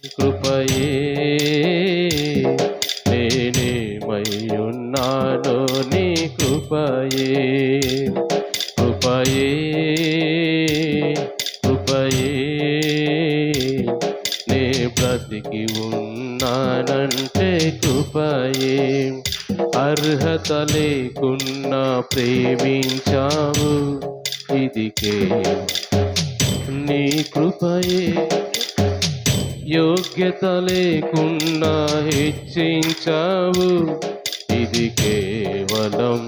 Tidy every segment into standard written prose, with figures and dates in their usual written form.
కృపయే నేనేమయ్యున్నానో నీ కృపయే కృపయే కృపయే నే బ్రతికి ఉన్నానంటే కృపయే అర్హత లేకున్నా ప్రేమించావు ఇదికే నీ కృపయే యోగ్యత లేకున్నా హెచ్చించావు ఇది కేవలం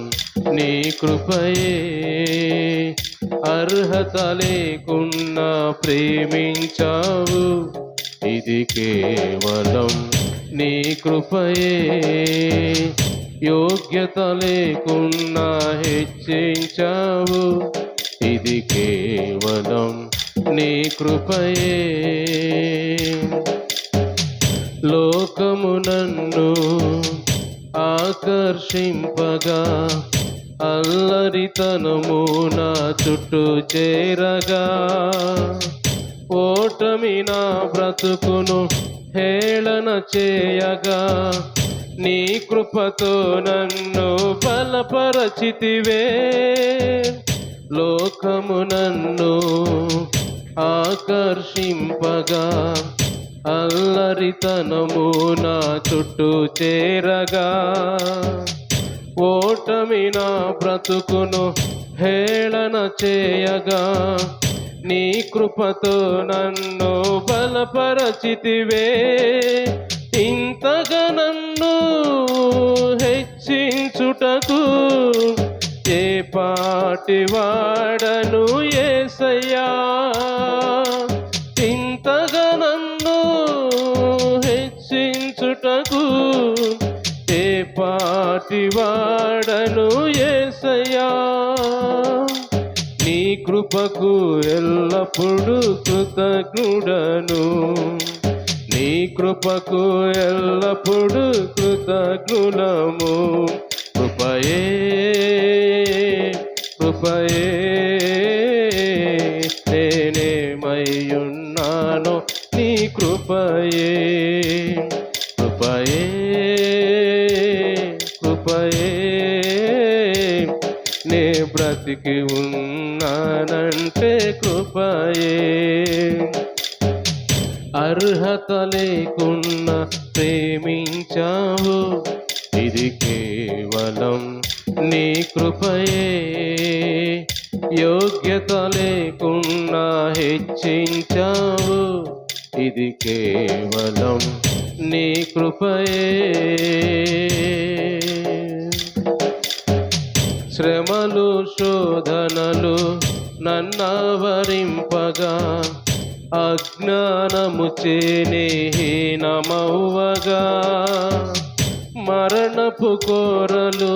నీ కృపయే అర్హత లేకున్నా ప్రేమించావు ఇది కేవలం నీ కృపయే యోగ్యత లేకున్నా హెచ్చించావు ఇది కేవలం నీ కృపయే లోకము నన్ను ఆకర్షింపగా అల్లరితనము నా చుట్టూ చేరగా ఓటమి నా బ్రతుకును హేళన చేయగా నీ కృపతో నన్ను బలపరచితివే లోకము నన్ను ఆకర్షింపగా అల్లరితనము నా చుట్టూ చేరగా ఓటమి నా బ్రతుకును హేళన చేయగా నీ కృపతో నన్ను బలపరచితివే ఇంతగా నన్ను హెచ్చించుటకు ఏ పాటి వాడను యేసయ్యా ఇంతగా నన్ను హెచ్చించుటకు ఏ పాటి వాడను యేసయ్యా నీ కృపకు ఎల్లప్పుడూ కృతజ్ఞుడను నీ కృపకు ఎల్లప్పుడూ కృతజ్ఞులము కృపయే కృపయే నేనేమయ్యున్నానో నీ కృపయే కృపయే కృపయే నే బ్రతికి ఉన్నానంటే కృపయే అర్హత లేకున్నా ప్రేమించావు ఇది కేవలం నీ కృపయే యోగ్యత లేకున్నా హెచ్చించావు ఇది కేవలం నీ కృపయే శ్రమలు శోధనలు నన్నావరింపగా అజ్ఞానము చేనే హీనమవ్వగా మరణపు కోరలు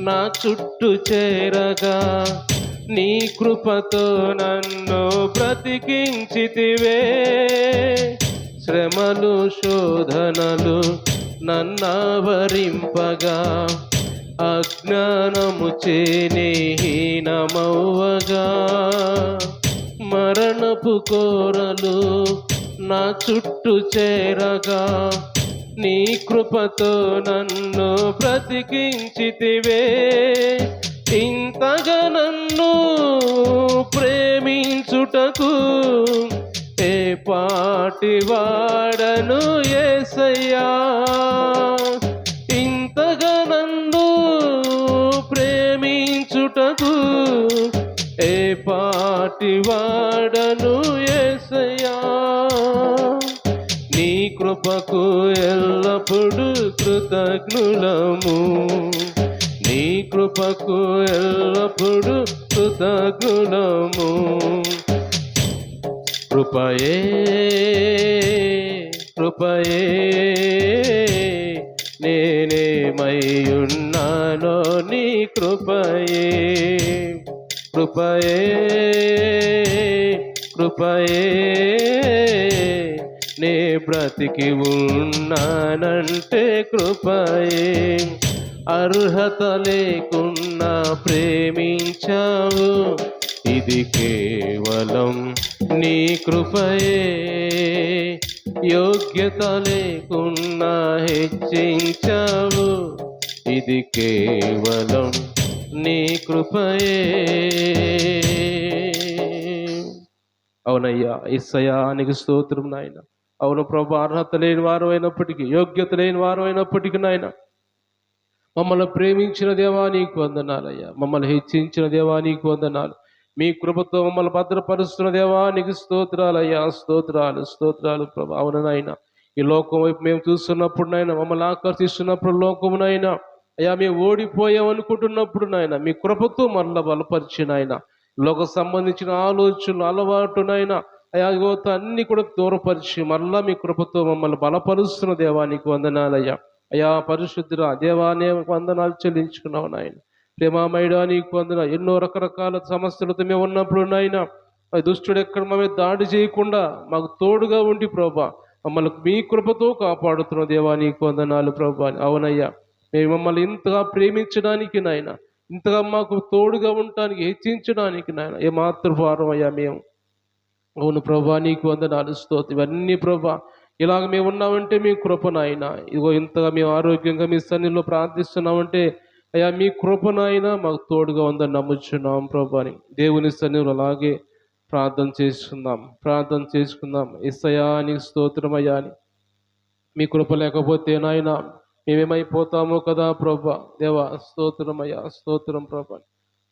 నా చుట్టూ చేరగా నీ కృపతో నన్ను బ్రతికించితివే శ్రమలు శోధనలు నన్నావరింపగా అజ్ఞానము చేనే హీనమవ్వగా మరణపు కోరలు నా చుట్టూ చేరగా నీ కృపతో నన్ను బ్రతికించితివే ఇంతగా నన్ను ప్రేమించుటకు ఏ పాటి వాడను యేసయ్యా ఇంతగా నన్ను ప్రేమించుటకు ఏ పాటి వాడను యేసయ్యా నీ కృపకు ఎల్లప్పుడూ కృతజ్ఞులము నీ కృపకు ఎల్లప్పుడూ కృతజ్ఞులము కృపయే కృపయే నేనేమయ్యున్నానో నీ కృపయే కృపయే కృపయే నే బ్రతికి ఉన్నానంటే కృపయే అర్హత లేకున్నా ప్రేమించావు ఇది కేవలం నీ కృపయే యోగ్యత లేకున్నా హెచ్చించావు, ఇది కేవలం నీ కృపయే. అవునయ్యా, యేసయ్యా నీకు స్తోత్రం నాయన. అవును ప్రభు, అర్హత లేని వారు అయినప్పటికీ, యోగ్యత లేని వారు అయినప్పటికీ నాయన, మమ్మల్ని ప్రేమించిన దేవా నీకు వందనాలయ్యా. మమ్మల్ని హెచ్చించిన దేవా నీకు వందనాలు. మీ కృపతో మమ్మల్ని భద్రపరుస్తున్న దేవా నీకు స్తోత్రాలయ్యా. స్తోత్రాలు స్తోత్రాలు ప్రభు. అవునైనా ఈ లోకం వైపు మేము చూస్తున్నప్పుడు నాయన, మమ్మల్ని ఆకర్షిస్తున్నప్పుడు లోకమునైనా అయ్యా మేము ఓడిపోయామనుకుంటున్నప్పుడు నాయన, మీ కృపతో మరల బలపరిచిన ఆయన లోక సంబంధించిన ఆలోచనలు అలవాటునైనా అయా యువత అన్ని కూడా దూరపరిచి మరలా మీ కృపతో మమ్మల్ని బలపరుస్తున్న దేవానికి వందనాలయ్యా. అయా పరిశుద్ధురా దేవానే వందనాలు చెల్లించుకున్నావు నాయన. ప్రేమామయుడా నీకు వందన. ఎన్నో రకరకాల సమస్యలతో మేము ఉన్నప్పుడు నాయన, దుష్టుడు ఎక్కడ మా మీద దాడి చేయకుండా మాకు తోడుగా ఉండి ప్రభా మమ్మల్ని మీ కృపతో కాపాడుతున్న దేవా నీకు వందనాలు ప్రభా. అవునయ్యా, మేము మమ్మల్ని ఇంతగా ప్రేమించడానికి నాయన, ఇంతగా మాకు తోడుగా ఉండటానికి, హెచ్చించడానికి నాయన ఏమాత్రం భారం అయ్యా మేము. అవును ప్రభా నీకు వందనాలు స్తోత్రం. ఇవన్నీ ప్రభా ఇలాగ మేము ఉన్నామంటే మీ కృప నాయన. ఇదిగో ఇంతగా మేము ఆరోగ్యంగా మీ సన్నిధిలో ప్రార్థిస్తున్నామంటే అయ్యా మీ కృప నాయన మాకు తోడుగా ఉందని నమ్ముచున్నాం ప్రభాని. దేవుని సన్నిధిలో అలాగే ప్రార్థన చేసుకుందాం. యేసయ్యా నీకు స్తోత్రమయ్యా అని. మీ కృప లేకపోతే నాయన మేమేమైపోతామో కదా ప్రభా. దేవా స్తోత్రమయ్యా, స్తోత్రం ప్రభా.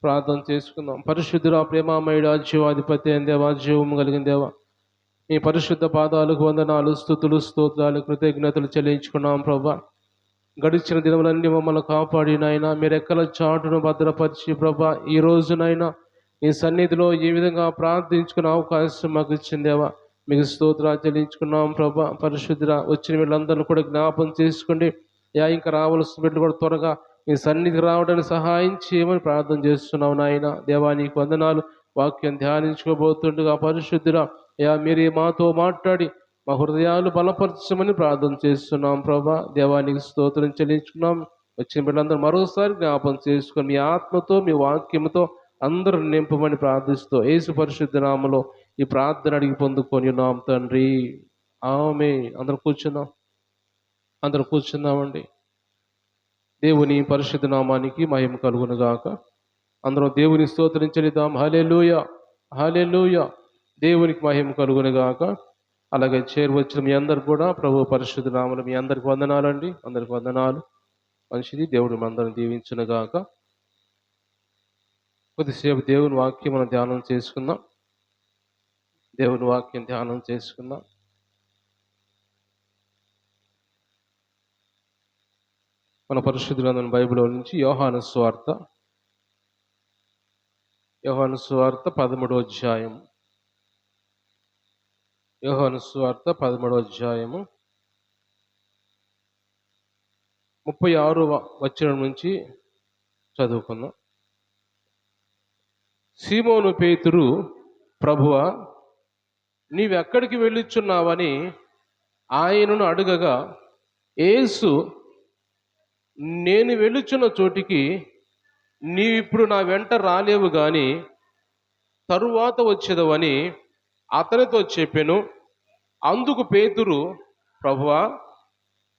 ప్రార్థన చేసుకుందాం. పరిశుద్ధుడా ప్రేమామయుడా జీవాధిపతి అయిన దేవా, జీవము కలిగిన దేవా, మీ పరిశుద్ధ పాదాలకు వందనాలు, స్తుతులు, స్తోత్రాలు, కృతజ్ఞతలు చెల్లించుకున్నాం ప్రభా. గడిచిన దినములన్నీ మమ్మల్ని కాపాడి నాయన మీరు ఎక్కల చాటును భద్రపరిచి ప్రభా ఈ రోజునైనా మీ సన్నిధిలో ఈ విధంగా ప్రార్థించుకునే అవకాశం మాకు ఇచ్చిందేవా మీకు స్తోత్రాలు చెల్లించుకున్నాం ప్రభా. పరిశుద్ధ వచ్చిన వీళ్ళందరినీ కూడా జ్ఞాపం చేసుకోండి. ఇంకా రావాల్సిన బిడ్డలు కూడా త్వరగా మీ సన్నిధికి రావడానికి సహాయం చేయమని ప్రార్థన చేస్తున్నాం నాయన. దేవా నీకు వందనాలు. వాక్యం ధ్యానించుకోబోతుండగా పరిశుద్ధుడా మీరే మాతో మాట్లాడి మా హృదయాలు బలపరచమని ప్రార్థన చేస్తున్నాం ప్రభా. దేవానికి స్తోత్రం చెల్లించుకున్నాం. వచ్చిన బిడ్డలందరూ మరోసారి జ్ఞాపం చేసుకొని మీ ఆత్మతో మీ వాక్యంతో అందరూ నింపమని ప్రార్థిస్తూ యేసు పరిశుద్ధ నామములో ఈ ప్రార్థన అడిగి పొందుకొని ఉన్నాం తండ్రి, ఆమేన్. అందరూ కూర్చుందామండి. దేవుని పరిశుద్ధ నామానికి మహిమ కలుగును గాక. అందరూ దేవుని స్తోత్రం చెల్లిద్దాం. హల్లెలూయా, హల్లెలూయా. దేవునికి మహిమ కలుగును గాక. అలాగే చేరువచ్చిన మీ అందరు కూడా ప్రభు పరిశుద్ధ నామములో మీ అందరికి వందనాలండి. అందరికి వందనాలు. మంచిది. దేవుడు మనందరం దీవించును గాక. కొద్దిసేపు దేవుని వాక్యం మనం ధ్యానం చేసుకుందాం. దేవుని వాక్యం ధ్యానం చేసుకుందాం. మన పరిశుద్ధ గ్రంథం బైబిల్లో నుంచి యోహాను సువార్త 13వ అధ్యాయం. యోహాను సువార్త 13వ అధ్యాయము 36వ వచనం నుంచి చదువుకుందాం. సీమోను పేతురు, ప్రభువా నీవెక్కడికి వెళ్ళుచున్నావని ఆయనను అడగగా, యేసు నేను వెళ్ళుచున్న చోటికి నీవిప్పుడు నా వెంట రాలేవు గాని తరువాత వచ్చేదవని అతనితో చెప్పెను. అందుకు పేతురు, ప్రభువా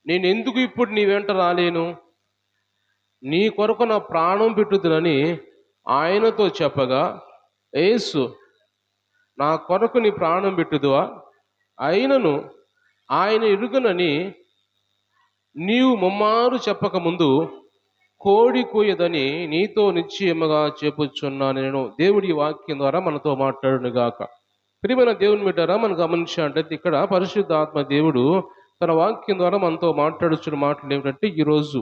నేనెందుకు ఇప్పుడు నీ వెంట రాలేను? నీ కొరకు నా ప్రాణం పెట్టుదునని ఆయనతో చెప్పగా, యేసు నా కొరకు నీ ప్రాణం పెట్టుదువా? అయినను ఆయన ఎరుగనని నీవు ముమ్మారు చెప్పకముందు కోడి కూయదని నీతో నిశ్చయముగా చెప్పుచున్నాను నేను. దేవుడి వాక్యం ద్వారా మనతో మాట్లాడును గాక. ప్రియమైన దేవుని బిడ్డలారా, మనం గమనించాలంటే ఇక్కడ పరిశుద్ధ ఆత్మ దేవుడు తన వాక్యం ద్వారా మనతో మాట్లాడుచున్న మాటలు ఏమిటంటే, ఈరోజు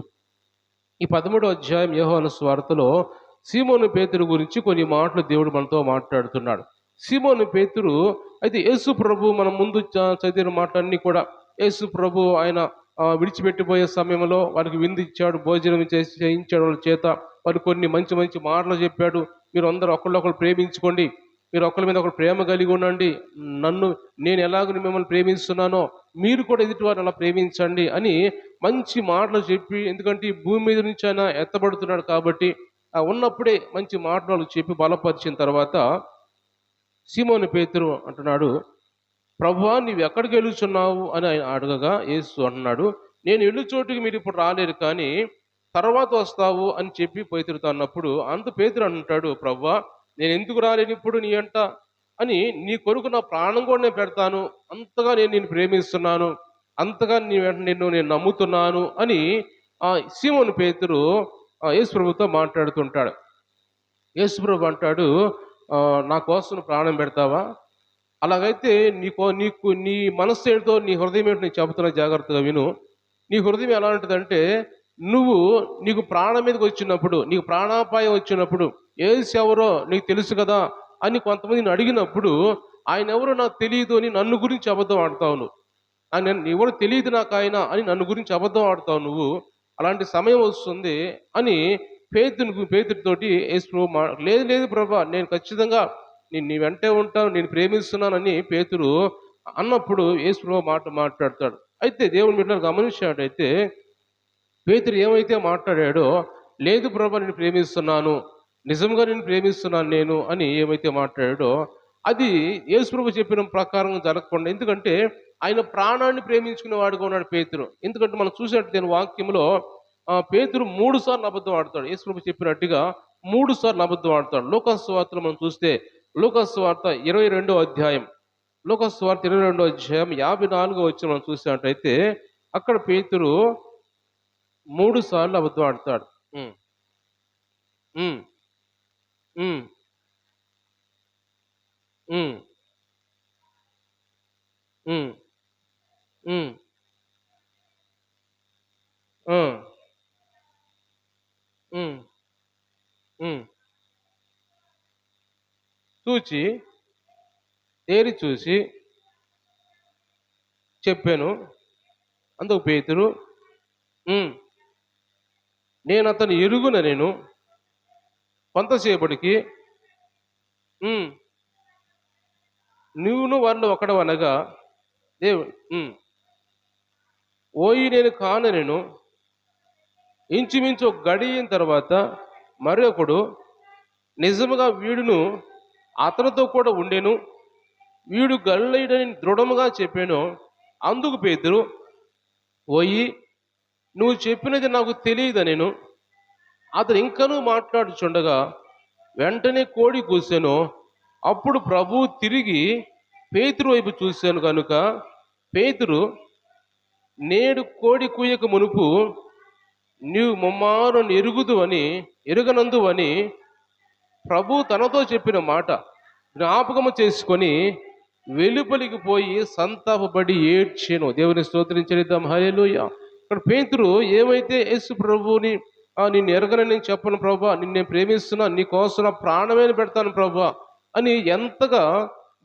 ఈ 13వ అధ్యాయం యోహాను సువార్తలో సీమోను పేతురు గురించి కొన్ని మాటలు దేవుడు మనతో మాట్లాడుతున్నాడు. సీమోను పేతురు అయితే యేసు ప్రభు మనం ముందు చదివిన మాటలన్నీ కూడా యేసు ప్రభు ఆయన విడిచిపెట్టిపోయే సమయంలో వారికి విందు ఇచ్చాడు, భోజనం చేయించాడు వాళ్ళ చేత. వారికి కొన్ని మంచి మంచి మాటలు చెప్పాడు. మీరు అందరూ ఒకళ్ళొకరు ప్రేమించుకోండి, మీరు ఒకరి మీద ఒకరు ప్రేమ కలిగి ఉండండి, నేను ఎలాగ మిమ్మల్ని ప్రేమిస్తున్నానో మీరు కూడా ఎదుటి వారిని అలా ప్రేమించండి అని మంచి మాటలు చెప్పి, ఎందుకంటే ఈ భూమి మీద నుంచి ఆయన ఎత్తబడుతున్నాడు కాబట్టి ఉన్నప్పుడే మంచి మాటలు చెప్పి బలపరిచిన తర్వాత సీమోను పేతురు అంటున్నాడు, ప్రభువా నీవు ఎక్కడికి వెళ్ళుచున్నావు అని ఆయన అడగగా యేసు అంటున్నాడు, నేను వెళ్ళు చోటుకి మీరు ఇప్పుడు రాలేరు కానీ తర్వాత వస్తావు అని చెప్పి పేతురుతో అన్నప్పుడు పేతురు అంటాడు, ప్రభువా నేను ఎందుకు రాలేను ఇప్పుడు నీ అంట అని, నీ కొరకు నా ప్రాణం కూడా నేను పెడతాను, అంతగా నేను నిన్ను ప్రేమిస్తున్నాను, అంతగా నిన్ను నేను నమ్ముతున్నాను అని సీమోను పేతురు యేసు ప్రభుతో మాట్లాడుతుంటాడు. యేసు ప్రభు అంటాడు, నా కోసం ప్రాణం పెడతావా? అలాగైతే నీకు నీ మనస్సు ఏంటో నీ హృదయం ఏంటో నీకు చెబుతున్నా, జాగ్రత్తగా విను. నీ హృదయం ఎలా ఉంటుందంటే, నీకు ప్రాణం మీదకి వచ్చినప్పుడు, నీకు ప్రాణాపాయం వచ్చినప్పుడు యేసు ఎవరో నీకు తెలుసు కదా అని కొంతమందిని అడిగినప్పుడు, ఆయన ఎవరో నాకు తెలియదు అని నన్ను గురించి అబద్ధం ఆడతావు నువ్వు. ఎవరు తెలియదు నాకు ఆయన అని నన్ను గురించి అబద్ధం ఆడతావు నువ్వు. అలాంటి సమయం వస్తుంది అని పేతురుతోటి యేసు ప్రభు లేదు లేదు ప్రభా, నేను ఖచ్చితంగా నీ వెంటే ఉంటాను, నేను ప్రేమిస్తున్నానని పేతురు అన్నప్పుడు యేసు ప్రభు మాట్లాడతాడు. అయితే దేవుని బిడ్డలు గమనించాడైతే పేతురు ఏమైతే మాట్లాడాడో, లేదు ప్రభా నేను ప్రేమిస్తున్నాను, నిజంగా నేను ప్రేమిస్తున్నాను నేను అని ఏమైతే మాట్లాడాడో అది యేసు ప్రభు చెప్పిన ప్రకారం జరగకుండా, ఎందుకంటే ఆయన ప్రాణాన్ని ప్రేమించుకునే వాడుగా ఉన్నాడు పేతురు. ఎందుకంటే మనం చూసినట్టు వాక్యంలో పేతురు 3 సార్లు అబద్ధం ఆడతాడు. యేసు ప్రభు చెప్పినట్టుగా 3 సార్లు అబద్ధం ఆడతాడు. లూకాసు సువార్తలో మనం చూస్తే లూకాసు సువార్త 22వ అధ్యాయం, లూకాసు సువార్త 22వ అధ్యాయం 54వ వచనం మనం చూసినట్టయితే అక్కడ పేతురు 3 సార్లు అబద్ధం ఆడతాడు. చూచి తేరి చూసి చెప్పాను. అందుకు పేతురు, నేను అతను ఎరుగున, నేను కొంతసేపటికి నువ్వును వాళ్ళు ఒకడవనగా ఓయి నేను కాను, నేను ఇంచుమించు ఒక గడియిన తర్వాత మరొకడు నిజముగా వీడును అతనితో కూడా ఉండెను, వీడు గలిలయుడని దృఢముగా చెప్పాను. అందుకు పేతురు, ఓయి నువ్వు చెప్పినది నాకు తెలియదా నేను. అతను ఇంకనూ మాట్లాడుచుండగా వెంటనే కోడి కూసాను. అప్పుడు ప్రభువు తిరిగి పేతురు వైపు చూశాను కనుక, పేతురు నేడు కోడి కూయక మునుపు నీవు ముమ్మారు ఎరుగనందు అని ప్రభు తనతో చెప్పిన మాట జ్ఞాపకము చేసుకొని వెలుపలికి పోయి సంతాపబడి ఏడ్చెను. దేవుని స్తోత్రించేద్దాం, హల్లెలూయా. ఇక్కడ పేతురు ఏమైతే యేసు ప్రభువుని నిన్ను ఎరగనని నేను చెప్పను ప్రభా, నిన్నే ప్రేమిస్తున్నా, నీ కోసం నా ప్రాణమే పెడతాను ప్రభా అని ఎంతగా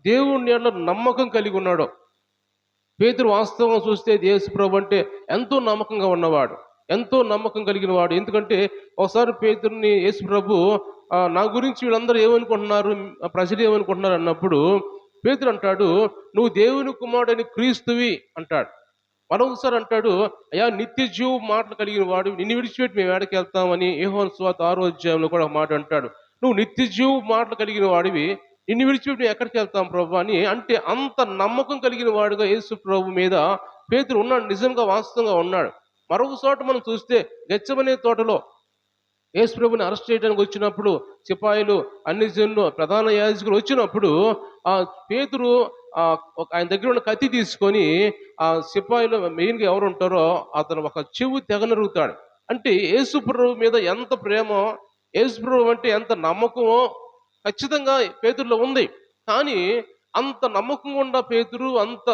దేవుని యెడల నమ్మకం కలిగి ఉన్నాడో. పేతురు వాస్తవంగా చూస్తే యేసు ప్రభు అంటే ఎంతో నమ్మకంగా ఉన్నవాడు, ఎంతో నమ్మకం కలిగిన వాడు. ఎందుకంటే ఒకసారి పేతురుని యేసు ప్రభు నా గురించి వీళ్ళందరూ ఏమనుకుంటున్నారు, ప్రజలు ఏమనుకుంటున్నారు అన్నప్పుడు పేతురు అంటాడు, నువ్వు దేవుని కుమారుడని క్రీస్తువి అంటాడు. మరొకసారి అంటాడు, అయ్యా నిత్య జీవ మాటలు కలిగిన వాడు, నిన్ను విడిచిపెట్టి మేము ఏడకి వెళ్తామని యోహాను సువార్త 6వ అధ్యాయంలో కూడా ఒక మాట అంటాడు. నువ్వు నిత్య జీవ మాటలు కలిగిన వాడివి, నిన్ను విడిచిపెట్టి ఎక్కడికి వెళ్తాం ప్రభు అని. అంటే అంత నమ్మకం కలిగిన వాడుగా యేసు ప్రభు మీద పేతురు ఉన్నాడు, నిజంగా వాస్తవంగా ఉన్నాడు. మరొక చోట మనం చూస్తే గెత్సేమనే తోటలో యేసు ప్రభుని అరెస్ట్ చేయడానికి వచ్చినప్పుడు సిపాయిలు, అన్ని జనులు, ప్రధాన యాజకులు వచ్చినప్పుడు పేతురు ఆయన దగ్గర ఉన్న కత్తి తీసుకొని సిపాయిలు మెయిన్గా ఎవరు ఉంటారో అతను ఒక చెవు తెగనరుగుతాడు. అంటే యేసు ప్రభు మీద ఎంత ప్రేమో, యేసు ప్రభు అంటే ఎంత నమ్మకమో ఖచ్చితంగా పేతురులో ఉంది. కానీ అంత నమ్మకంగా ఉన్న పేతురు, అంత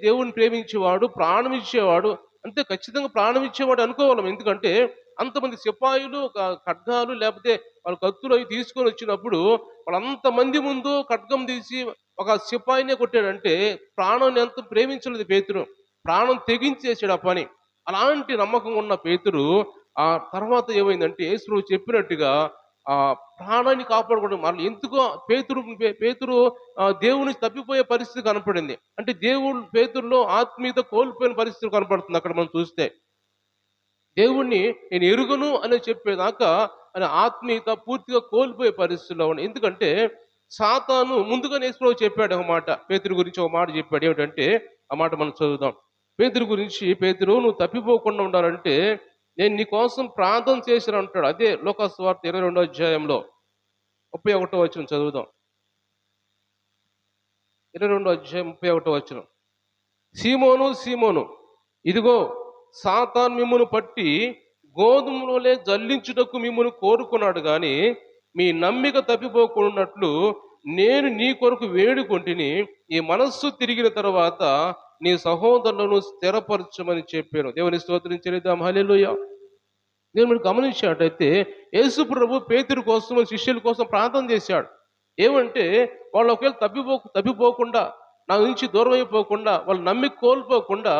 దేవుని ప్రేమించేవాడు, ప్రాణం ఇచ్చేవాడు, అంతే ఖచ్చితంగా ప్రాణం ఇచ్చేవాడు అనుకోవాలి. ఎందుకంటే అంతమంది సిపాయిలు ఖడ్గాలు లేకపోతే వాళ్ళు కత్తులు అవి తీసుకొని వచ్చినప్పుడు వాళ్ళంతమంది ముందు ఖడ్గం తీసి ఒక సిపాయినే కొట్టాడంటే ప్రాణాన్ని ఎంత ప్రేమించలేదు పేతురు, ప్రాణం తెగించేసాడు ఆ పని. అలాంటి నమ్మకం ఉన్న పేతురు తర్వాత ఏమైందంటే యేసు చెప్పినట్టుగా ప్రాణాన్ని కాపాడుకోవడం. మళ్ళీ ఎందుకో పేతురు దేవుని తప్పిపోయే పరిస్థితి కనపడింది. అంటే దేవుడు పేతురులో ఆత్మీయత కోల్పోయిన పరిస్థితి కనపడుతుంది. అక్కడ మనం చూస్తే దేవుణ్ణి నేను ఎరుగను అని చెప్పేదాకా ఆయన ఆత్మీయత పూర్తిగా కోల్పోయే పరిస్థితిలో ఉంది. ఎందుకంటే సాతాను ముందుగానే యేసుప్రభు చెప్పాడు ఒక మాట, పేతురు గురించి ఒక మాట చెప్పాడు. ఏమిటంటే ఆ మాట మనం చదువుదాం. పేతురు గురించి, పేతురు నువ్వు తప్పిపోకుండా ఉండాలంటే నేను నీ కోసం ప్రార్థన చేశాను అంటాడు. అదే లూకా సువార్త 22వ అధ్యాయంలో 31వ వచనం చదువుదాం. 22వ అధ్యాయం 31వ వచనం. సీమోను సీమోను, ఇదిగో సాతాను మిమ్మును పట్టి గోధుమలోనే జల్లించుటకు మిమ్మును కోరుకున్నాడు గాని మీ నమ్మిక తప్పిపోకున్నట్లు నేను నీ కొరకు వేడుకొంటిని. ఈ మనస్సు తిరిగిన తర్వాత నీ సహోదరులను స్థిరపరచమని చెప్పాను. దేవుని స్తోత్రం చెల్లిద్దాం. హల్లెలూయా. నేను మీరు గమనించినట్టయితే యేసు ప్రభు పేతురు కోసం, శిష్యుల కోసం ప్రార్థన చేశాడు. ఏమంటే వాళ్ళు ఒకవేళ తప్పిపోకుండా, నా నుంచి దూరం అయిపోకుండా, వాళ్ళు నమ్మి కోల్పోకుండా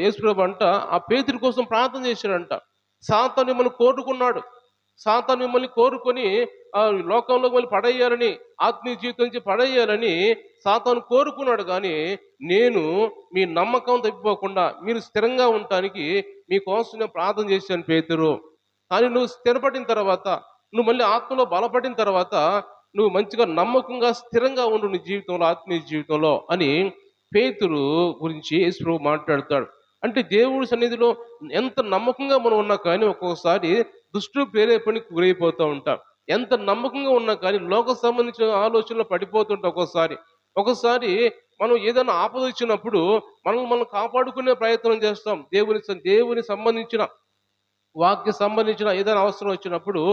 యేసు ప్రభు అంట ఆ పేతురు కోసం ప్రార్థన చేశాడంట. సాతాను మిమ్మల్ని కోరుకున్నాడు. సాతాను మిమ్మల్ని కోరుకొని ఆ లోకంలో మిమ్మల్ని పడేయాలని, ఆత్మీయ జీవితం నుంచి పడేయాలని సాతాను కోరుకున్నాడు. కానీ నేను మీ నమ్మకం తప్పిపోకుండా మీరు స్థిరంగా ఉండటానికి మీకోసం నేను ప్రార్థన చేశాను పేతురు. కానీ నువ్వు స్థిరపడిన తర్వాత, నువ్వు మళ్ళీ ఆత్మలో బలపడిన తర్వాత నువ్వు మంచిగా నమ్మకంగా స్థిరంగా ఉండు నీ జీవితంలో, ఆత్మీయ జీవితంలో అని పేతురు గురించి యేసు ప్రభు మాట్లాడతాడు. అంటే దేవుడి సన్నిధిలో ఎంత నమ్మకంగా మనం ఉన్నా కానీ ఒక్కొక్కసారి దుష్టుల ప్రేరేపణకి గురైపోతూ ఉంటాం. ఎంత నమ్మకంగా ఉన్నా కానీ లోక సంబంధించిన ఆలోచనలు పడిపోతుంటాం. ఒక్కొక్కసారి మనం ఏదైనా ఆపద వచ్చినప్పుడు మనం కాపాడుకునే ప్రయత్నం చేస్తాం. దేవుని సంబంధించిన వాక్య సంబంధించిన ఏదైనా అవసరం వచ్చినప్పుడు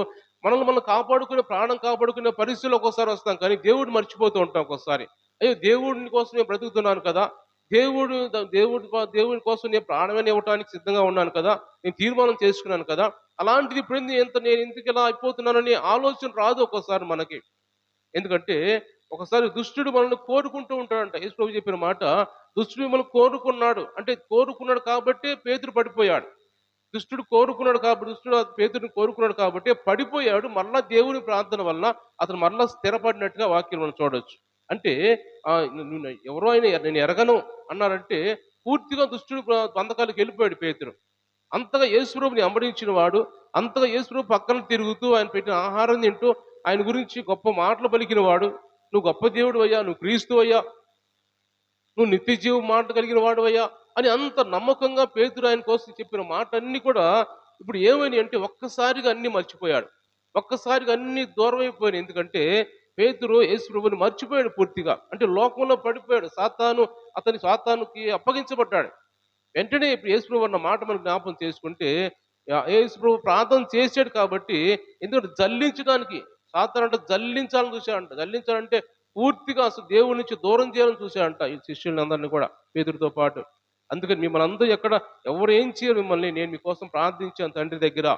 మనం కాపాడుకునే, ప్రాణం కాపాడుకునే పరిస్థితులు ఒక్కోసారి వస్తాం. కానీ దేవుడు మర్చిపోతూ ఉంటాం ఒక్కోసారి. అయ్యో, దేవుడిని కోసం నేను బ్రతుకుతున్నాను కదా, దేవుడి కోసం నేను ప్రాణమైన ఇవ్వడానికి సిద్ధంగా ఉన్నాను కదా, నేను తీర్మానం చేసుకున్నాను కదా, అలాంటిది ఇప్పుడు నేను ఎందుకు ఇలా అయిపోతున్నానని ఆలోచన రాదు ఒక్కోసారి మనకి. ఎందుకంటే ఒకసారి దుష్టుడు మనల్ని కోరుకుంటూ ఉంటాడంట. యేసు ప్రభు చెప్పిన మాట, దుష్టుడు మనల్ని కోరుకున్నాడు కాబట్టి పేతురు పడిపోయాడు. దుష్టుడు పేతురుని కోరుకున్నాడు కాబట్టి పడిపోయాడు. మరలా దేవుని ప్రార్థన వల్ల అతను మరలా స్థిరపడినట్టుగా వాక్యం మనం చూడవచ్చు. అంటే ఎవరో ఆయన నేను ఎరగను అన్నారంటే పూర్తిగా దుష్టుడు బంధకాలకు వెళ్ళిపోయాడు పేతురు. అంతగా యేసుప్రభుని అంబడించిన వాడు, అంతగా యేసుప్రభు పక్కన తిరుగుతూ ఆయన పెట్టిన ఆహారం తింటూ ఆయన గురించి గొప్ప మాటలు పలికిన వాడు, నువ్వు గొప్ప దేవుడు అయ్యా, నువ్వు క్రీస్తు అయ్యా, నువ్వు నిత్య జీవం మాట కలిగిన వాడు అయ్యా అని అంత నమ్మకంగా పేతురు ఆయన కోసం చెప్పిన మాట అన్ని కూడా ఇప్పుడు ఏమని అంటే ఒక్కసారిగా అన్ని మర్చిపోయాడు. ఒక్కసారిగా అన్ని దూరం అయిపోయాడు. ఎందుకంటే పేతురు యేసు ప్రభువుని మర్చిపోయాడు పూర్తిగా. అంటే లోకంలో పడిపోయాడు. సాతానుకి అప్పగించబడ్డాడు. వెంటనే ఇప్పుడు యేసు ప్రభు అన్న మాట మనం జ్ఞాపకం చేసుకుంటే యేసు ప్రభు ప్రార్థన చేశాడు కాబట్టి, ఎందుకంటే జల్లించడానికి, సాతాను అంటే జల్లించాలని చూశాడంట. జల్లించాలంటే పూర్తిగా అసలు దేవుడి నుంచి దూరం చేయాలని చూశాడంట ఈ శిష్యులందరినీ కూడా, పేతురుతో పాటు. అందుకని మిమ్మల్ని అందరూ ఎవరు ఏం చేయరు మిమ్మల్ని, నేను మీకోసం ప్రార్థించాను తండ్రి దగ్గర,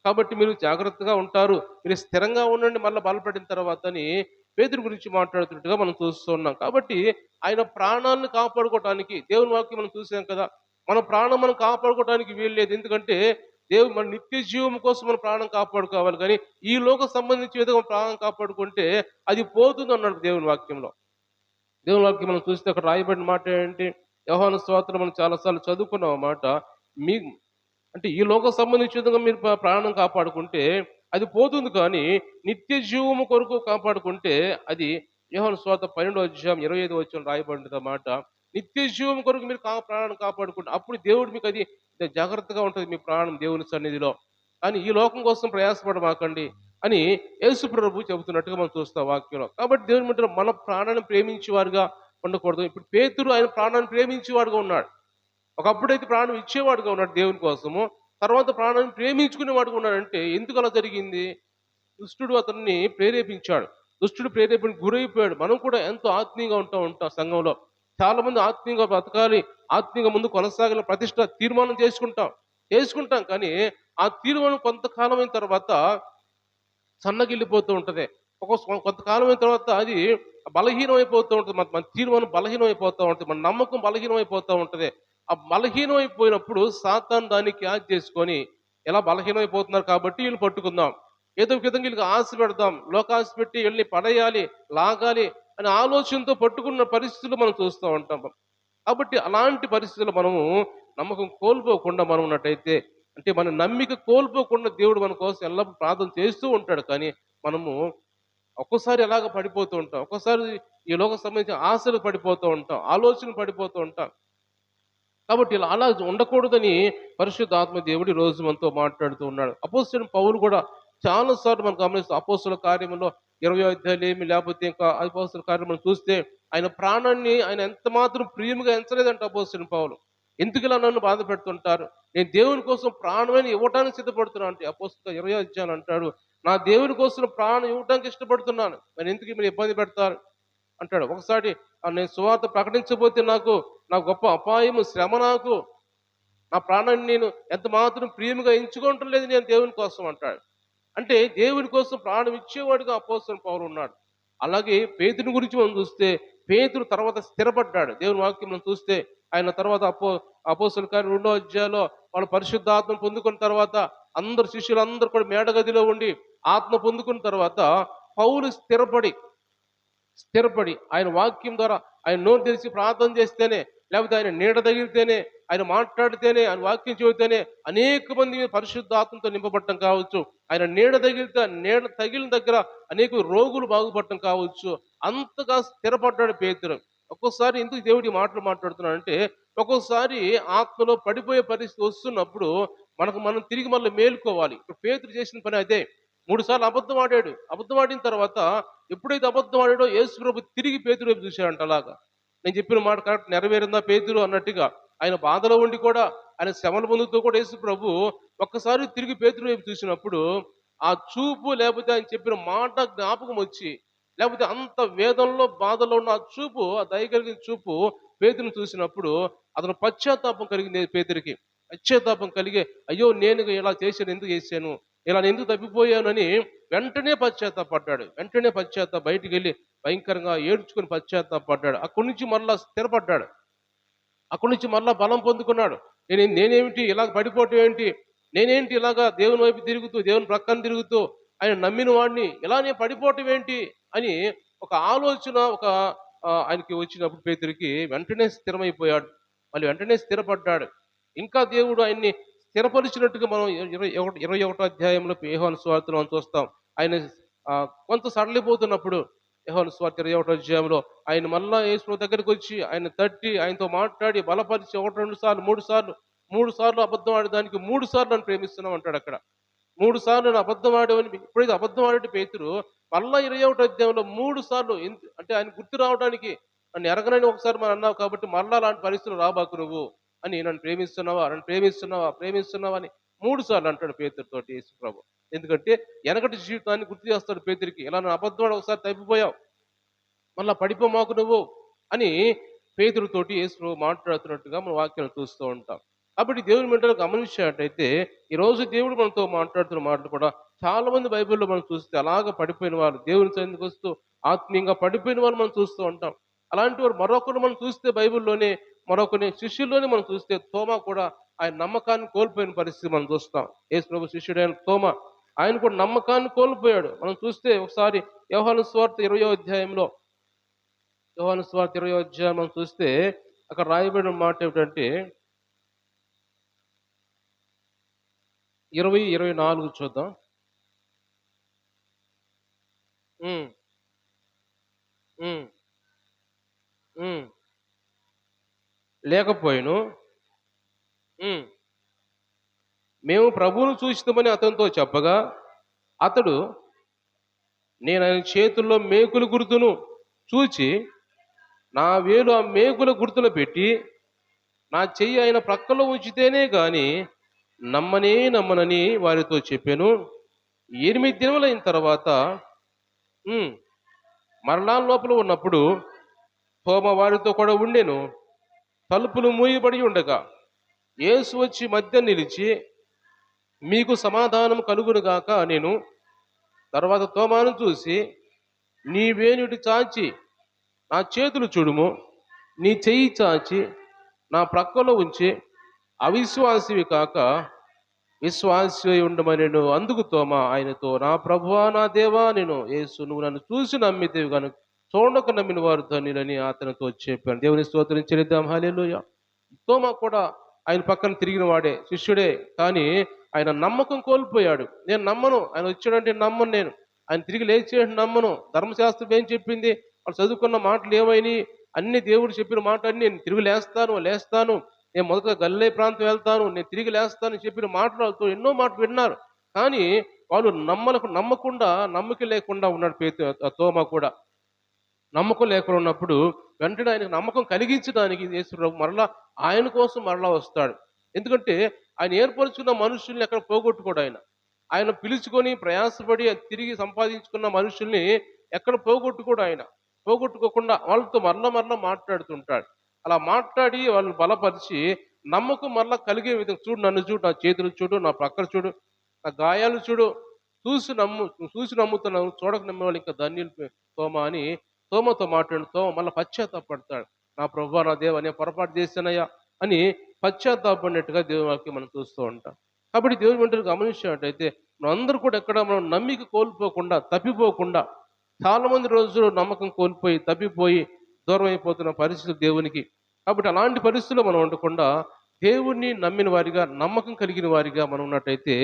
కాబట్టి మీరు జాగ్రత్తగా ఉంటారు, మీరు స్థిరంగా ఉండండి మళ్ళీ బలపడిన తర్వాత అని పేతురు గురించి మాట్లాడుతున్నట్టుగా మనం చూస్తున్నాం. కాబట్టి ఆయన ప్రాణాలను కాపాడుకోవటానికి, దేవుని వాక్యం మనం చూసాం కదా, మన ప్రాణం మనం కాపాడుకోవడానికి వీలు లేదు. ఎందుకంటే మన నిత్య జీవం కోసం మన ప్రాణం కాపాడుకోవాలి. కానీ ఈ లోక సంబంధించి ఏదో ప్రాణం కాపాడుకుంటే అది పోతుంది అన్నాడు దేవుని వాక్యంలో. దేవుని వాక్యం మనం చూస్తే అక్కడ రాయబడిన మాట ఏంటి, యోహాను సువార్తలో మనం చాలాసార్లు చదువుకున్నాం అన్నమాట. మీ అంటే ఈ లోక సంబంధించిన విధంగా మీరు ప్రాణం కాపాడుకుంటే అది పోతుంది, కానీ నిత్య జీవము కొరకు కాపాడుకుంటే అది యోహాను సువార్త 12వ అధ్యాయం 25వ వచనం రాయబడిన మాట. నిత్య జీవం కొరకు మీరు ప్రాణం కాపాడుకుంటే అప్పుడు దేవుడు మీకు అది జాగ్రత్తగా ఉంటుంది మీ ప్రాణం దేవుని సన్నిధిలో. కానీ ఈ లోకం కోసం ప్రయాసపడమాకండి అని యేసు ప్రభు చెబుతున్నట్టుగా మనం చూస్తాం వాక్యంలో. కాబట్టి దేవుని మంటే మన ప్రాణాన్ని ప్రేమించేవారుగా ఉండకూడదు. ఇప్పుడు పేతురు ఆయన ప్రాణాన్ని ప్రేమించేవాడుగా ఉన్నాడు. ఒకప్పుడైతే ప్రాణం ఇచ్చేవాడుగా ఉన్నాడు దేవుని కోసము, తర్వాత ప్రాణాన్ని ప్రేమించుకునేవాడుగా ఉన్నాడంటే ఎందుకు అలా జరిగింది? దుష్టుడు అతన్ని ప్రేరేపించాడు. దుష్టుడు ప్రేరేపణకు గురైపోయాడు. మనం కూడా ఎంతో ఆత్మీయంగా ఉంటాం సంఘంలో. చాలా మంది ఆత్మీయంగా బ్రతకాలి, ఆత్మీయంగా ముందు కొనసాగాలని ప్రతిష్ట తీర్మానం చేసుకుంటాం. కానీ ఆ తీర్మానం కొంతకాలం అయిన తర్వాత సన్నగిల్లిపోతూ ఉంటది. కొంతకాలం అయిన తర్వాత అది బలహీనం అయిపోతూ ఉంటుంది. మన తీర్మానం బలహీనం అయిపోతూ ఉంటుంది. మన నమ్మకం బలహీనం అయిపోతూ ఉంటది. ఆ బలహీనం అయిపోయినప్పుడు సాతాను దాన్ని క్యాచ్ చేసుకొని ఎలా బలహీనం అయిపోతున్నారు కాబట్టి వీళ్ళు పట్టుకుందాం, ఏదో విధంగా వీళ్ళకి ఆశ పెడదాం, లోకాశ పెట్టి వీళ్ళని పడేయాలి, లాగాలి అనే ఆలోచనతో పట్టుకున్న పరిస్థితులు మనం చూస్తూ ఉంటాం. కాబట్టి అలాంటి పరిస్థితులు మనము నమ్మకం కోల్పోకుండా మనం ఉన్నట్టయితే, అంటే మన నమ్మిక కోల్పోకుండా దేవుడు మన కోసం ఎల్లప్పుడూ ప్రార్థన చేస్తూ ఉంటాడు. కానీ మనము ఒక్కోసారి ఎలాగ పడిపోతూ ఉంటాం, ఒక్కోసారి ఈ లోక సంబంధించిన ఆశలు పడిపోతూ ఉంటాం, ఆలోచనలు పడిపోతూ ఉంటాం. కాబట్టి ఇలా అలా ఉండకూడదని పరిశుద్ధాత్మ దేవుడు ఈ రోజు మనతో మాట్లాడుతూ ఉన్నాడు. అపోస్తలుడైన పౌలు కూడా చాలా సార్లు మనం గమనిస్తాం. అపోస్తలుల కార్యములో 20వ అధ్యాయాలు ఏమి, లేకపోతే ఇంకా అపోస్తలుల కార్యం మనం చూస్తే ఆయన ప్రాణాన్ని ఆయన ఎంత మాత్రం ప్రియముగా ఎంచలేదంట అపోస్తలుడైన పౌలు. ఎందుకు ఇలా నన్ను బాధ పెడుతుంటారు, నేను దేవుని కోసం ప్రాణమైన ఇవ్వటానికి సిద్ధపడుతున్నాను అంటే అపోస్తలుల 20వ అధ్యాయం అంటాడు, నా దేవుని కోసం ప్రాణం ఇవ్వడానికి ఇష్టపడుతున్నాను, మరి ఎందుకు మీరు ఇబ్బంది పెడతారు అంటాడు. ఒకసారి నేను సువార్త ప్రకటించబోతే నాకు నా గొప్ప అపాయము, శ్రమ, నాకు నా ప్రాణాన్ని నేను ఎంత మాత్రం ప్రియముగా ఎంచుకోవటం లేదు నేను దేవుని కోసం అంటాడు. అంటే దేవుని కోసం ప్రాణం ఇచ్చేవాడుగా అపోస్తలుడైన పౌలు ఉన్నాడు. అలాగే పేతుని గురించి మనం చూస్తే పేతురు తర్వాత స్థిరపడ్డాడు. దేవుని వాక్యం మనం చూస్తే ఆయన తర్వాత అపోస్తలుల కార్యం 2వ అధ్యాయంలో వాళ్ళు పరిశుద్ధాత్మను పొందుకున్న తర్వాత అందరు శిష్యులందరూ కూడా మేడగదిలో ఉండి ఆత్మ పొందుకున్న తర్వాత పౌలు స్థిరపడి ఆయన వాక్యం ద్వారా ఆయన నోరు తెరిచి ప్రార్థన చేస్తేనే, లేకపోతే ఆయన నీడ తగిలితేనే, ఆయన మాట్లాడితేనే, ఆయన వాక్యం చెబితేనే అనేక మంది పరిశుద్ధాత్మతో నింపబడటం కావచ్చు. ఆయన నీడ తగిలిన దగ్గర అనేక రోగులు బాగుపడటం కావచ్చు. అంతగా స్థిరపడ్డాడు పేతురు. ఒక్కోసారి ఎందుకు దేవుడి మాటలు మాట్లాడుతున్నాడంటే, ఒక్కోసారి ఆత్మలో పడిపోయే పరిస్థితి వస్తున్నప్పుడు మనం తిరిగి మళ్ళీ మేలుకోవాలి. ఇప్పుడు పేతురు చేసిన పని అదే. 3 సార్లు అబద్ధం ఆడాడు. అబద్ధం ఆడిన తర్వాత ఎప్పుడైతే అబద్ధం ఆడాడో యేసు ప్రభు తిరిగి పేతురు వైపు చూశాడంట. అలాగా నేను చెప్పిన మాట కరెక్ట్ నెరవేరిందా పేతురు అన్నట్టుగా ఆయన బాధలో ఉండి కూడా, ఆయన శ్రమలు పొందుతూ కూడా యేసు ప్రభు ఒక్కసారి తిరిగి పేతురు వైపు చూసినప్పుడు ఆ చూపు, లేకపోతే ఆయన చెప్పిన మాట జ్ఞాపకం వచ్చి, లేకపోతే అంత వేదనలో బాధలో ఉన్న ఆ చూపు, ఆ దయ కలిగిన చూపు పేతురుని చూసినప్పుడు అతను పశ్చాత్తాపం కలిగింది. పేతురికి పశ్చాత్తాపం కలిగే, అయ్యో నేను ఇలా చేశాను, ఎందుకు చేశాను, ఇలా ఎందుకు తప్పిపోయానని వెంటనే పశ్చాత్తాపడ్డాడు. వెంటనే బయటికి వెళ్ళి భయంకరంగా ఏడ్చుకుని పశ్చాత్తాపడ్డాడు. అక్కడి నుంచి మరలా స్థిరపడ్డాడు. అక్కడి నుంచి మరలా బలం పొందుకున్నాడు. నేనేమిటి ఇలాగ పడిపోవటం ఏంటి, నేనేంటి ఇలాగా దేవుని వైపు తిరుగుతూ, దేవుని ప్రక్కన తిరుగుతూ ఆయన నమ్మిన వాడిని ఇలా నేను పడిపోవటం ఏంటి అని ఒక ఆలోచన ఆయనకి వచ్చినప్పుడు పేతురికి వెంటనే స్థిరమైపోయాడు. మళ్ళీ వెంటనే స్థిరపడ్డాడు. ఇంకా దేవుడు ఆయన్ని స్థిరపరిచినట్టుగా మనం 21వ అధ్యాయంలో యోహాను సువార్తలో మనం చూస్తాం. ఆయన కొంత సడలిపోతున్నప్పుడు యోహాను సువార్త 21వ అధ్యాయంలో ఆయన మళ్ళా యేసు దగ్గరికి వచ్చి ఆయన తట్టి ఆయనతో మాట్లాడి బలపరిచి 1, 2 సార్లు 3 సార్లు అబద్ధం ఆడడానికి 3 సార్లు నన్ను ప్రేమిస్తున్నాం అంటాడు. అక్కడ 3 సార్లు నేను అబద్ధం ఆడేవని, ఎప్పుడైతే అబద్ధం ఆడే పేతురు మళ్ళా 21వ అధ్యాయంలో 3 సార్లు, అంటే ఆయన గుర్తు రావడానికి, నన్ను ఎరగనని ఒకసారి మనం అన్నావు కాబట్టి మళ్ళా అలాంటి పరిస్థితులు రాబాకు నువ్వు అని, నన్ను ప్రేమిస్తున్నావా అని 3 సార్లు అంటాడు పేతురుతోటి యేసు ప్రభు. ఎందుకంటే వెనకటి జీవితాన్ని గుర్తు చేస్తాడు పేతురికి. ఇలా నన్ను అబద్ధం ఒకసారి తప్పిపోయావు, మళ్ళా పడిపోమాకు నువ్వు అని పేతురుతోటి యేసు ప్రభు మాట్లాడుతున్నట్టుగా మనం వాక్యాలు చూస్తూ ఉంటాం. కాబట్టి దేవుని బిడ్డలు గమనించినట్టయితే ఈరోజు దేవుడు మనతో మాట్లాడుతున్న మాటలు కూడా చాలా మంది బైబిల్లో మనం చూస్తే అలాగ పడిపోయిన వారు, దేవుని సన్నిధికి వస్తూ ఆత్మీయంగా పడిపోయిన వారు మనం చూస్తూ ఉంటాం. అలాంటి వారు మరొకరు మనం చూస్తే బైబిల్లోనే, మరొకరిని శిష్యుల్లోనే మనం చూస్తే తోమా కూడా ఆయన నమ్మకాన్ని కోల్పోయిన పరిస్థితి మనం చూస్తాం. యేసు ప్రభు శిష్యుడైన తోమా, ఆయన కూడా నమ్మకాన్ని కోల్పోయాడు. మనం చూస్తే ఒకసారి యోహాను సువార్త 20వ అధ్యాయంలో మనం చూస్తే అక్కడ రాయబడిన మాట ఏమిటంటే 20-24 చూద్దాం. లేకపోయిను మేము ప్రభువును చూసినామని అతనితో చెప్పగా, అతడు నేను ఆయన చేతుల్లో మేకుల గుర్తును చూచి నా వేలు ఆ మేకుల గుర్తులు పెట్టి నా చెయ్యి ఆయన ప్రక్కలో ఉంచితేనే గాని నమ్మనని వారితో చెప్పాను. 8 దినములైన తర్వాత మరణాల లోపల ఉన్నప్పుడు తోమ వారితో కూడా ఉండెను. తలుపులు మూయబడి ఉండగా యేసు వచ్చి మధ్య నిలిచి, మీకు సమాధానం కలుగునుగాక నేను. తర్వాత తోమాను చూసి, నీ వేణుడి చాచి నా చేతులు చూడుము, నీ చెయ్యి చాచి నా ప్రక్కలో ఉంచి అవిశ్వాసివి కాక విశ్వాసి ఉండమనెను. అందుకు తోమా ఆయనతో, నా ప్రభువా నా దేవా, నేను యేసు నువ్వు నన్ను చూసి నమ్మితేవి కనుక చూడక నమ్మిన వారు ధన్యులని అతనితో చెప్పాను. దేవుని స్తోత్రం చెల్లిద్దాం. హల్లెలూయా. తోమా కూడా ఆయన పక్కన తిరిగిన వాడే, శిష్యుడే, కానీ ఆయన నమ్మకం కోల్పోయాడు. నేను నమ్మను, ఆయన వచ్చాడంటే నమ్మను నేను. ఆయన తిరిగి లేచేయండి నమ్మను. ధర్మశాస్త్రం ఏం చెప్పింది, వాళ్ళు చదువుకున్న మాటలు ఏమైనాయి, అన్ని దేవుడు చెప్పిన మాటలన్నీ నేను తిరిగి లేస్తాను, నేను మొదట గలిలయ ప్రాంతం వెళ్తాను, నేను తిరిగి లేస్తాను చెప్పిన మాటలు వాళ్ళతో ఎన్నో మాటలు విన్నారు. కానీ వాళ్ళు నమ్మకుండా నమ్మకం లేకుండా ఉన్నాడు తోమా కూడా. నమ్మకం లేకుండా ఉన్నప్పుడు వెంటనే ఆయనకు నమ్మకం కలిగించడానికి యేసు ప్రభు మరలా ఆయన కోసం మరలా వస్తాడు. ఎందుకంటే ఆయన ఏర్పరచుకున్న మనుషుల్ని ఎక్కడ పోగొట్టుకోడు ఆయన. ఆయన పిలుచుకొని ప్రయాసపడి తిరిగి సంపాదించుకున్న మనుషుల్ని ఎక్కడ పోగొట్టుకోడు ఆయన. పోగొట్టుకోకుండా వాళ్ళతో మరలా మరలా మాట్లాడుతుంటాడు. అలా మాట్లాడి వాళ్ళని బలపరిచి నమ్మకం మరలా కలిగే విధంగా, చూడు నన్ను చూడు, నా చేతులు చూడు, నా ప్రక్కన చూడు, నా గాయాలు చూడు, చూసి నమ్ముతున్నావు, చూడక నమ్మేవాళ్ళు ఇంకా ధన్యులు తోమా అని తోమతో మాట్లాడిన తోమ మళ్ళీ పశ్చాత్తాపడతాడు. నా ప్రభువా నా దేవా నేను పొరపాటు చేశానయ్యా అని పశ్చాత్తాపడినట్టుగా దేవుని వాక్యం మనం చూస్తూ ఉంటాం. కాబట్టి దేవుని వెంటనే గమనించినట్టయితే మనందరూ కూడా ఎక్కడ మనం నమ్మిక కోల్పోకుండా, తప్పిపోకుండా, చాలా మంది రోజులు నమ్మకం కోల్పోయి తప్పిపోయి దూరం అయిపోతున్న పరిస్థితులు దేవునికి. కాబట్టి అలాంటి పరిస్థితుల్లో మనం ఉండకుండా దేవుణ్ణి నమ్మిన వారిగా, నమ్మకం కలిగిన వారిగా మనం ఉన్నట్టయితే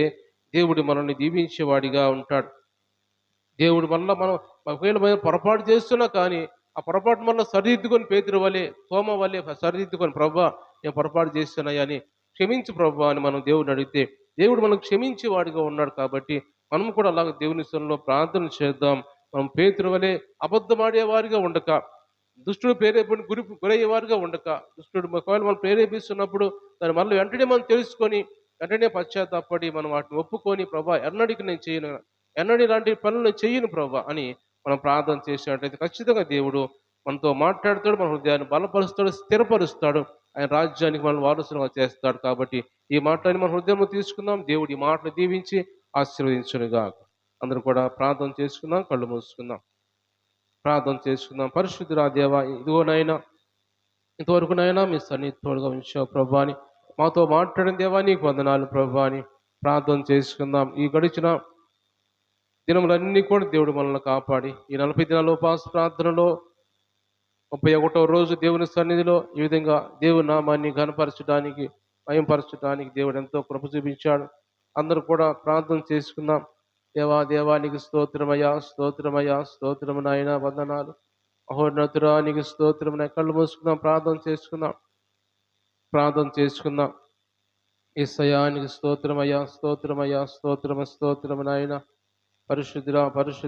దేవుడు మనల్ని దీవించేవాడిగా ఉంటాడు. దేవుడు వల్ల మనం ఒకవేళ పొరపాటు చేస్తున్నా కానీ ఆ పొరపాటు వల్ల సరిదిద్దుకొని పేతురు వలె, తోమ వలె సరిదిద్దుకొని, ప్రభువా నేను పొరపాటు చేస్తున్నాయా అని క్షమించు ప్రభువా అని మనం దేవుడిని అడిగితే దేవుడు మనం క్షమించేవాడిగా ఉన్నాడు. కాబట్టి మనం కూడా అలాగ దేవుని స్థలంలో ప్రార్థన చేద్దాం. మనం పేతురు వలె అబద్ధమాడేవారిగా ఉండక, దుష్టుడు గురయ్యేవారుగా ఉండక, దుష్టుడు ఒకవేళ మనం ప్రేరేపిస్తున్నప్పుడు దాన్ని మళ్ళీ వెంటనే మనం తెలుసుకొని వెంటనే పశ్చాత్తాపడి మనం వాటిని ఒప్పుకొని, ప్రభా ఎన్నడికి నేను చేయను, ఎన్నడూ ఇలాంటి పనులు చెయ్యను ప్రభా అని మనం ప్రార్థన చేసినట్లయితే ఖచ్చితంగా దేవుడు మనతో మాట్లాడతాడు, మన హృదయాన్ని బలపరుస్తాడు, స్థిరపరుస్తాడు, ఆయన రాజ్యానికి మనం వారసులుగా చేస్తాడు. కాబట్టి ఈ మాటలని మన హృదయంలో తీసుకుందాం. దేవుడు ఈ మాటలు దీవించి ఆశీర్వదించునుగా. అందరూ కూడా ప్రార్థన చేసుకుందాం, కళ్ళు మూసుకుందాం, ప్రార్థన చేసుకుందాం. పరిశుద్ధుడా దేవా, ఇదిగోనైనా ఇంతవరకునైనా మీ సన్నిధితోడుగా ఉంచావు ప్రభా అని మాతో మాట్లాడిన దేవా నీకు వందనాలు ప్రభా అని ప్రార్థన చేసుకుందాం. ఈ గడిచిన దినములన్నీ కూడా దేవుడు మనల్ని కాపాడి ఈ 40 దినాల ఉపవాస ప్రార్థనలో 31వ రోజు దేవుని సన్నిధిలో ఈ విధంగా దేవుని నామాన్ని ఘనపరచడానికి, మహిమపరచడానికి దేవుడు ఎంతో కృప చూపించాడు. అందరూ కూడా ప్రార్థన చేసుకుందాం. దేవానికి స్తోత్రమయ్యా, స్తోత్రమయ్యా, స్తోత్రము నాయన, వందనాలు. మహోన్నతురానికి స్తోత్రము. కళ్ళు మూసుకుందాం, ప్రార్థన చేసుకుందాం. యేసయ్యానికి స్తోత్రమయ్యా, స్తోత్రమయ్యా, స్తోత్రము నాయన. పరిశుద్ధుడా